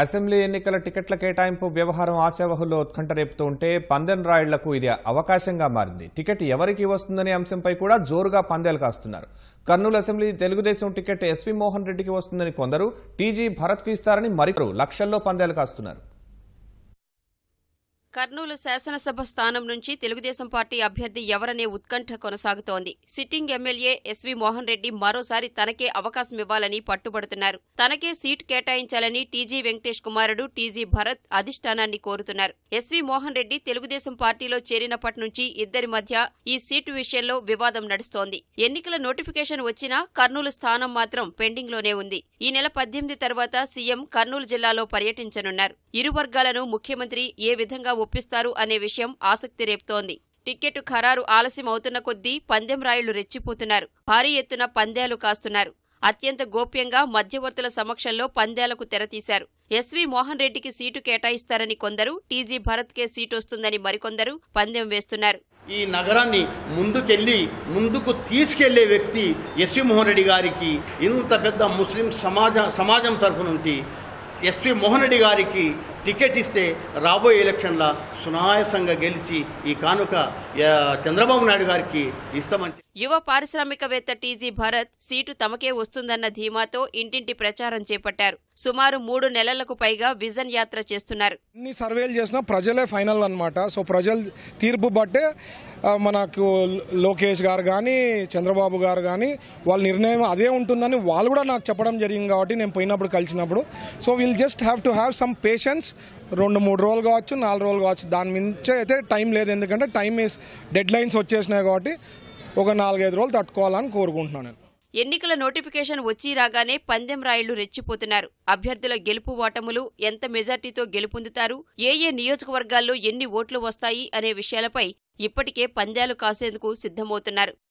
Assembly ఎన్నికల టికెట్ల కేటాయింపు వ్యవహారం ఆశావహుల్లో ఉత్కంఠ రేపుతూ ఉంటే పందెం రాయుళ్లకు ఇది అవకాశంగా మారింది. టికెట్ ఎవరికి వస్తుందనే అంశంపై కూడా జోరుగా పందేలు కాస్తున్నారు. Kurnool assembly Telugu Desam ticket SV Mohan రెడ్డికి వస్తుందని కొందరు, టీజీ భరత్కు ఇస్తారని మరికొందరు లక్షల్లో పందేలు కాస్తున్నారు. కర్నూలు శాసనసభ స్థానం నుంచి తెలుగుదేశం పార్టీ అభ్యర్థి ఎవరనే ఉత్కంఠ కొనసాగుతోంది. Sitting MLA S V Mohan Reddy మరోసారి తనకే అవకాశం ఇవ్వాలని పట్టుబడుతున్నారు. తనకే సీట్ కేటాయించాలని టీజీ వెంకటేష్ కుమారుడు టీజీ భరత్ అధిష్టానాన్ని కోరుతున్నారు. ఎస్వి మోహన్ రెడ్డి తెలుగుదేశం పార్టీలో చేరినప్పటి నుంచి ఇద్దరి మధ్య ఈ సీటు విషయంలో వివాదం నడుస్తోంది. ఎన్నికల నోటిఫికేషన్ వచ్చినా కర్నూలు స్థానం మాత్రం పెండింగ్లోనే ఉంది. ఈ నెల 18 తర్వాత సీఎం కర్నూలు జిల్లాలో పర్యటించనున్నారు. ఇరు వర్గాలను ముఖ్యమంత్రి ఏ విధంగా ఒప్పిస్తారు అనే విషయం ఆసక్తి రేపుతోంది. టికెట్ ఖరారు ఆలస్యం అవుతున్న కొద్దీ పందెం రాయుళ్లు రెచ్చిపోతున్నారు. భారీ ఎత్తున పందేలు కాస్తున్నారు. అత్యంత గోప్యంగా మధ్యవర్తుల సమక్షంలో పందేలకు తెరతీశారు. ఎస్వి మోహన్ రెడ్డికి సీటు కేటాయిస్తారని కొందరు, టీజీ భరత్కే సీటొస్తుందని మరికొందరు పందెం వేస్తున్నారు. ఈ నగరాన్ని ముందుకు తీసుకెళ్లే వ్యక్తి ఎస్వి మోహన్ రెడ్డి గారికి ఇంత పెద్ద ముస్లిం సమాజం తరఫు నుండి ఎస్వి మోహన్ రెడ్డి గారికి టికెట్ ఇస్తే రాబోయే ఎలక్షన్ల సునాయాసంగా గెలిచి ఈ కానుక చంద్రబాబు నాయుడు గారికి ఇస్తామని యువ పారిశ్రామికవేత్త టీజీ భరత్ సీటు తమకే వస్తుందన్న ధీమాతో ఇంటింటి ప్రచారం చేపట్టారు. సుమారు 3 నెలలకు పైగా విజన్ యాత్ర చేస్తున్నారు. ఎన్ని సర్వేలు చేసినా ప్రజలే ఫైనల్ అన్నమాట. సో ప్రజల తీర్పు బట్టే మనకు లోకేష్ గారు కానీ చంద్రబాబు గారు కానీ వాళ్ళ నిర్ణయం అదే ఉంటుందని వాళ్ళు కూడా నాకు చెప్పడం జరిగింది. కాబట్టి నేను పోయినప్పుడు కలిసినప్పుడు so will just have to have some patience. 2-3 రోజులు కావచ్చు, 4 రోజులు కావచ్చు, దాని మించి అయితే టైం లేదు. ఎందుకంటే డెడ్ లైన్స్ వచ్చేసినాయి కాబట్టి ఒక 4-5 రోజులు తట్టుకోవాలని కోరుకుంటున్నాను నేను. ఎన్నికల నోటిఫికేషన్ వచ్చి రాగానే పందెం రాయుళ్లు రెచ్చిపోతున్నారు. అభ్యర్థుల గెలుపు ఓటములు, ఎంత మెజార్టీతో గెలుపొందుతారు, ఏ నియోజకవర్గాల్లో ఎన్ని ఓట్లు వస్తాయి అనే విషయాలపై ఇప్పటికే పందేలు కాసేందుకు సిద్ధమవుతున్నారు.